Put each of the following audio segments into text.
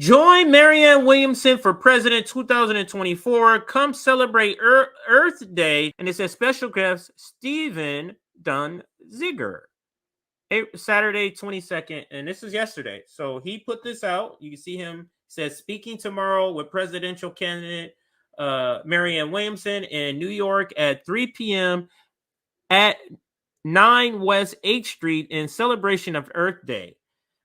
Join Marianne Williamson for President 2024. Come celebrate Earth Day. And it says special guest Stephen Donziger. Saturday 22nd. And this is yesterday. So he put this out. You can see him. Says speaking tomorrow with presidential candidate Marianne Williamson in New York at 3 p.m. at 9 West 8th Street in celebration of Earth Day.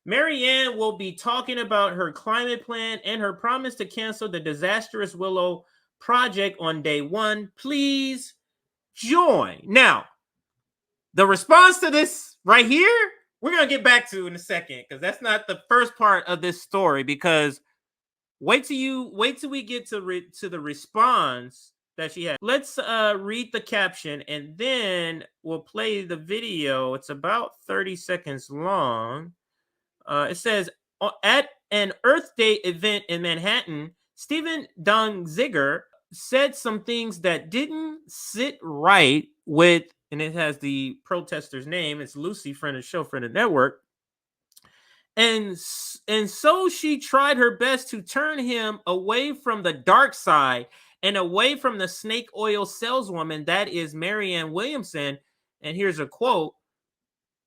Marianne will be talking about her climate plan and her promise to cancel the disastrous Willow project on day one. Please join. Now, the response to this right here, we're going to get back to in a second, because that's not the first part of this story, because wait till we get to the response that she had. Let's read the caption, and then we'll play the video. It's about 30 seconds long. It says, at an Earth Day event in Manhattan, Stephen Donziger said some things that didn't sit right with, and it has the protester's name. It's Lucy, friend of the show, friend of the network. And so she tried her best to turn him away from the dark side and away from the snake oil saleswoman that is Marianne Williamson. And here's a quote: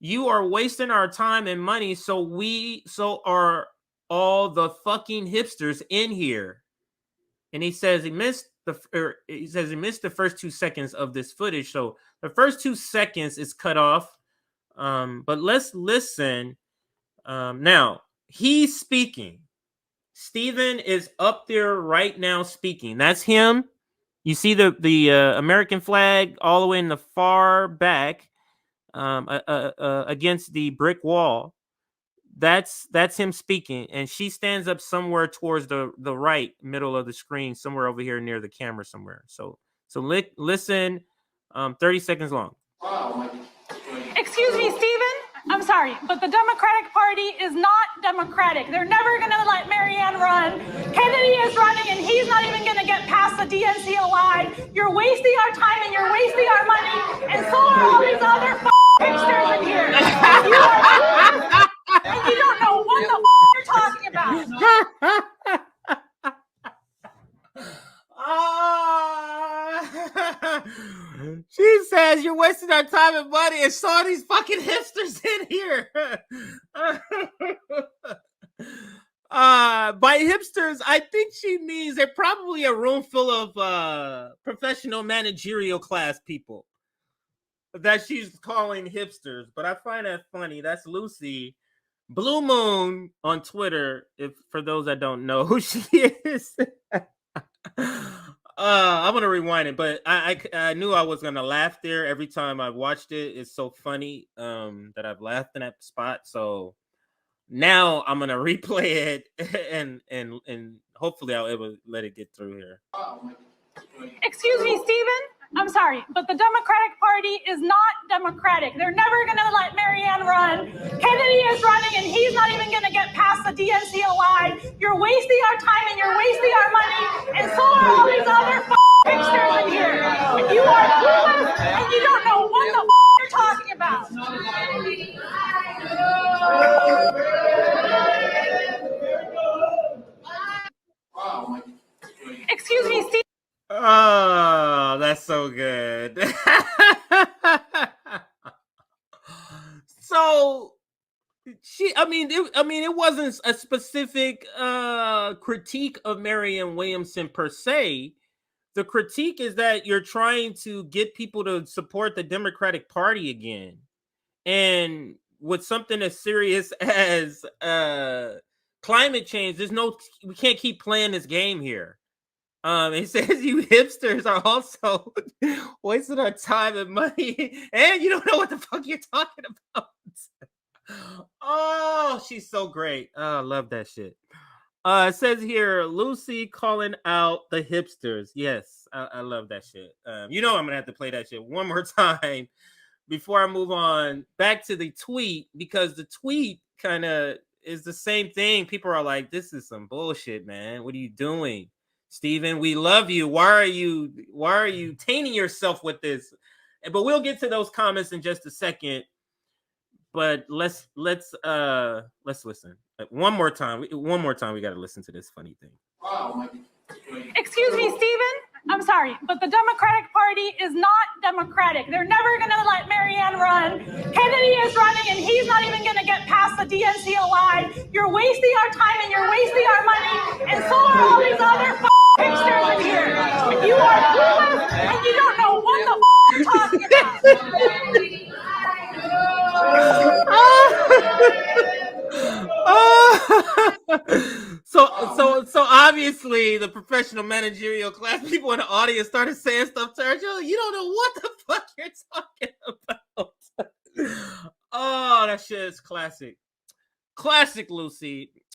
"You are wasting our time and money, so are all the fucking hipsters in here." And he says he missed the first 2 seconds of this footage. So the first 2 seconds is cut off. But let's listen. Now he's speaking. Stephen is up there right now speaking. That's him. You see the American flag all the way in the far back. Against the brick wall. That's him speaking, and she stands up somewhere towards the right middle of the screen, somewhere over here near the camera somewhere. So listen, 30 seconds long. Excuse me, Stephen. I'm sorry, but the Democratic Party is not democratic. They're never going to let Marianne run. Kennedy is running, and he's not even going to get past the DNC line. You're wasting our time, and you're wasting our money, and so are all these other hipsters in here. You are and you don't know what the you're talking about. She says you're wasting our time and money, and saw these fucking hipsters in here. By hipsters, I think she means they're probably a room full of professional managerial class people that she's calling hipsters. But I find that funny. That's Lucy Blue Moon on Twitter, if for those that don't know who she is. I'm gonna rewind it, but I knew I was gonna laugh there every time I watched it. It's so funny that I've laughed in that spot. So now I'm gonna replay it and hopefully I'll able to let it get through here. Excuse me, Stephen. I'm sorry, but the Democratic Party is not democratic. They're never going to let Marianne run. Kennedy is running, and he's not even going to get past the DNC line. You're wasting our time, and you're wasting our money, and so are all these other hipsters in here. You are clueless, and you don't know what the you're talking about. Excuse me, Steve. Oh, that's so good. So it wasn't a specific critique of Marianne Williamson per se. The critique is that you're trying to get people to support the Democratic Party again. And with something as serious as climate change, we can't keep playing this game here. It says you hipsters are also wasting our time and money, and you don't know what the fuck you're talking about. Oh, she's so great. Oh, I love that shit. It says here, Lucy calling out the hipsters. Yes, I love that shit. I'm gonna have to play that shit one more time before I move on back to the tweet, because the tweet kind of is the same thing. People are like, this is some bullshit, man. What are you doing? Stephen, we love you. Why are you tainting yourself with this? But we'll get to those comments in just a second. but let's listen. One more time. One more time we got to listen to this funny thing. Excuse me, Stephen. I'm sorry, but the Democratic Party is not democratic. They're never going to let Marianne run. Kennedy is running, and he's not even going to get past the DNC line. You're wasting our time, and you're wasting our money, and so are all these other hipsters in here. You are clueless, and you don't know what the you're talking about. So obviously the professional managerial class people in the audience started saying stuff to her. You don't know what the fuck you're talking about. Oh, that shit is classic. Classic Lucy.